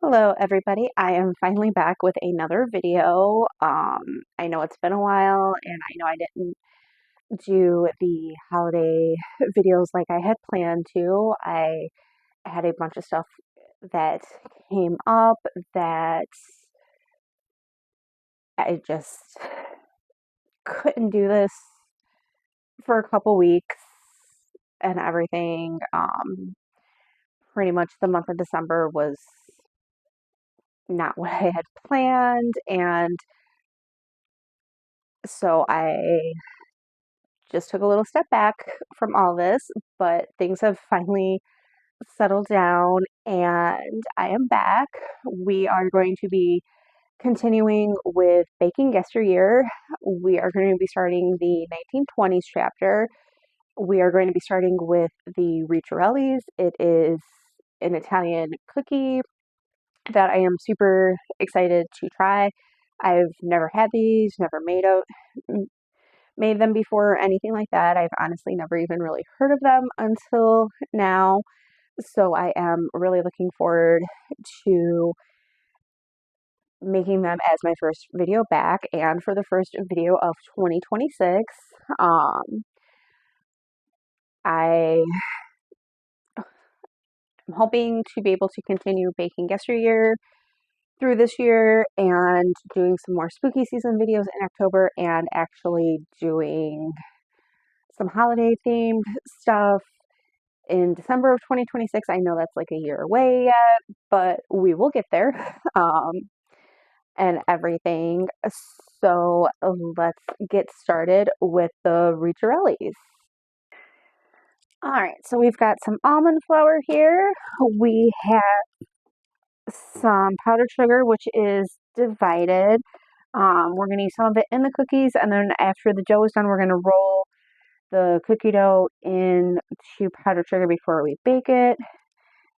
Hello everybody, I am finally back with another video. I know it's been a while and I know I didn't do the holiday videos like I had planned to. I had a bunch of stuff that came up that I just couldn't do this for a couple weeks and everything. Pretty much the month of December was not what I had planned, and so I just took a little step back from all this, but things have finally settled down and I am back. We are going to be continuing with Baking Yesteryear. We are going to be starting the 1920s chapter. We are going to be starting with the ricciarellis. It is an Italian cookie that I am super excited to try. I've never had these, never made them before or anything like that. I've honestly never even really heard of them until now. So I am really looking forward to making them as my first video back and for the first video of 2026. Um, I am hoping to be able to continue baking yesteryear through this year and doing some more spooky season videos in October and actually doing some holiday themed stuff in December of 2026. I know that's like a year away yet, but we will get there and everything. So let's get started with the ricciarellis. All right, so we've got some almond flour here. We have some powdered sugar, which is divided. We're going to use some of it in the cookies, and then after the dough is done, we're going to roll the cookie dough into powdered sugar before we bake it.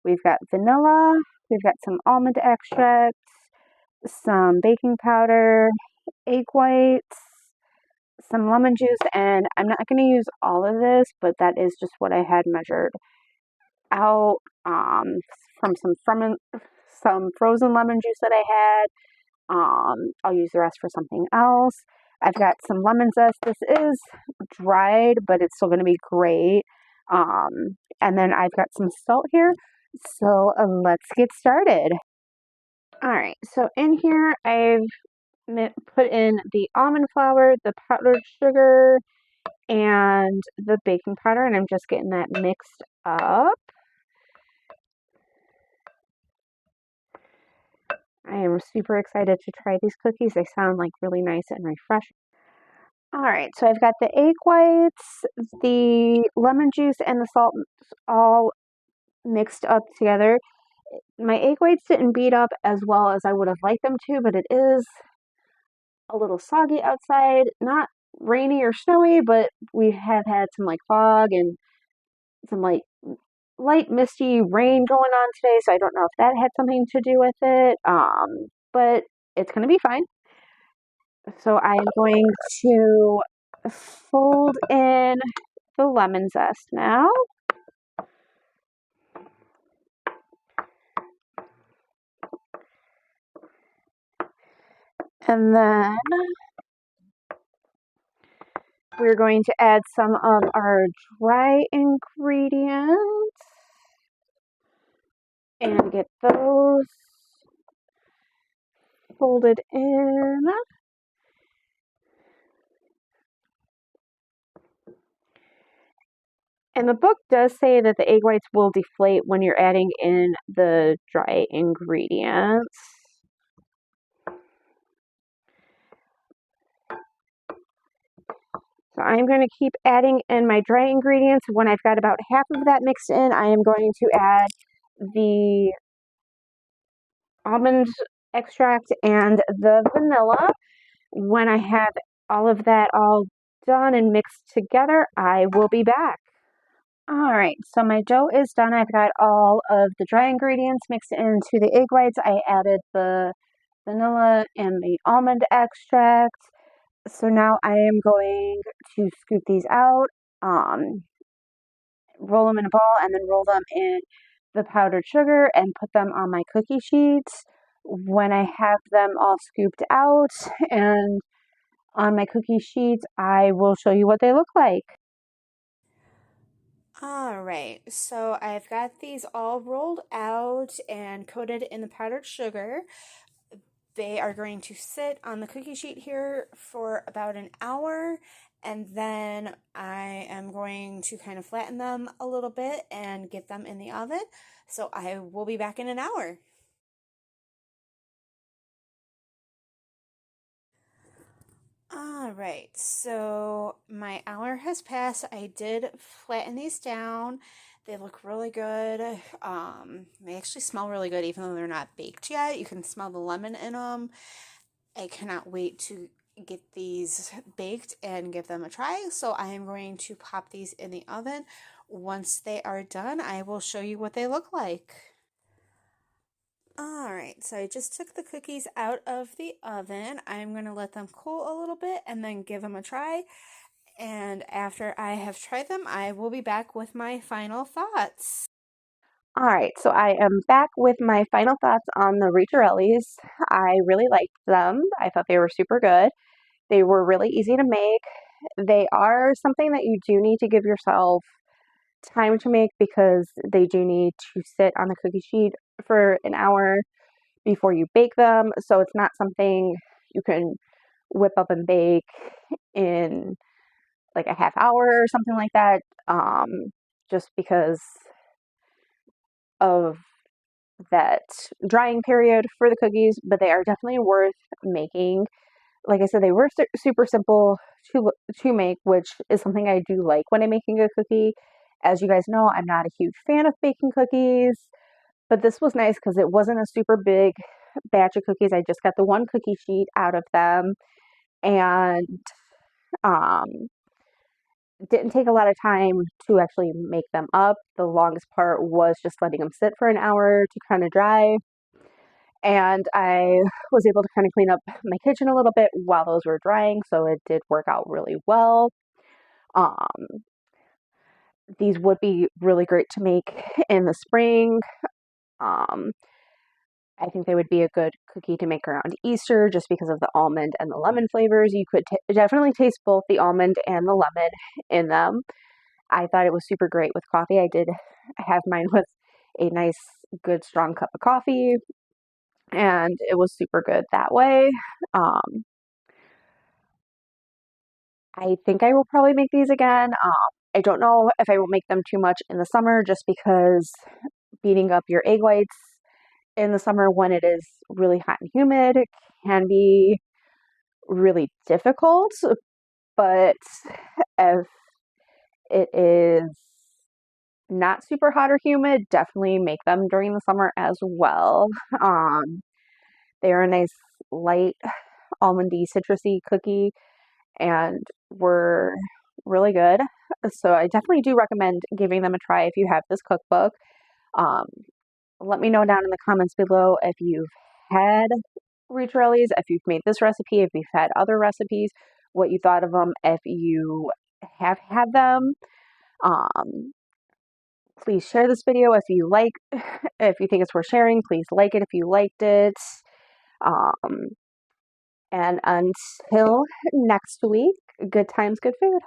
We've got vanilla, we've got some almond extract, some baking powder, egg whites, some lemon juice, and I'm not going to use all of this, but that is just what I had measured out from some frozen lemon juice that I had. I'll use the rest for something else. I've got some lemon zest. This is dried, but it's still going to be great. And then I've got some salt here. So let's get started. All right, so in here I've put in the almond flour, the powdered sugar, and the baking powder, and I'm just getting that mixed up. I am super excited to try these cookies. They sound like really nice and refreshing. All right, so I've got the egg whites, the lemon juice, and the salt all mixed up together. My egg whites didn't beat up as well as I would have liked them to, but it is a little soggy outside. Not rainy or snowy, but we have had some like fog and some light misty rain going on today, so I don't know if that had something to do with it. But it's going to be fine. So I'm going to fold in the lemon zest now. And then we're going to add some of our dry ingredients and get those folded in. And the book does say that the egg whites will deflate when you're adding in the dry ingredients. So I'm going to keep adding in my dry ingredients. When I've got about half of that mixed in, I am going to add the almond extract and the vanilla. When I have all of that all done and mixed together, I will be back. All right, so my dough is done. I've got all of the dry ingredients mixed into the egg whites. I added the vanilla and the almond extract. So now I am going to scoop these out, roll them in a ball, and then roll them in the powdered sugar and put them on my cookie sheets. When I have them all scooped out and on my cookie sheets, I will show you what they look like. All right, so I've got these all rolled out and coated in the powdered sugar. They are going to sit on the cookie sheet here for about an hour, and then I am going to kind of flatten them a little bit and get them in the oven. So I will be back in an hour. All right, so my hour has passed. I did flatten these down. They look really good. They actually smell really good, even though they're not baked yet. You can smell the lemon in them. I cannot wait to get these baked and give them a try. So I am going to pop these in the oven. Once they are done, I will show you what they look like. All right, so I just took the cookies out of the oven. I'm going to let them cool a little bit and then give them a try. And after I have tried them, I will be back with my final thoughts. All right, so I am back with my final thoughts on the ricciarellis. I really liked them. I thought they were super good. They were really easy to make. They are something that you do need to give yourself time to make because they do need to sit on the cookie sheet for an hour before you bake them. So it's not something you can whip up and bake in like a half hour or something like that, just because of that drying period for the cookies, but they are definitely worth making. Like I said, they were super simple to make, which is something I do like when I'm making a cookie. As you guys know, I'm not a huge fan of baking cookies, but this was nice because it wasn't a super big batch of cookies. I just got the one cookie sheet out of them, and um, didn't take a lot of time to actually make them up. The longest part was just letting them sit for an hour to kind of dry. And I was able to kind of clean up my kitchen a little bit while those were drying, so it did work out really well. Um, these would be really great to make in the spring. Um, I think they would be a good cookie to make around Easter just because of the almond and the lemon flavors. You could definitely taste both the almond and the lemon in them. I thought it was super great with coffee. I did have mine with a nice, good, strong cup of coffee, and it was super good that way. Um, I think I will probably make these again. I don't know if I will make them too much in the summer just because beating up your egg whites in the summer when it is really hot and humid can be really difficult. But if it is not super hot or humid, definitely make them during the summer as well. Um, they are a nice, light, almondy, citrusy cookie and were really good. So I definitely do recommend giving them a try if you have this cookbook. Um, let me know down in the comments below if you've had ricciarellis, if you've made this recipe, if you've had other recipes, what you thought of them, if you have had them. Um, please share this video if you like, if you think it's worth sharing. Please like it if you liked it. Um, and until next week, good times, good food.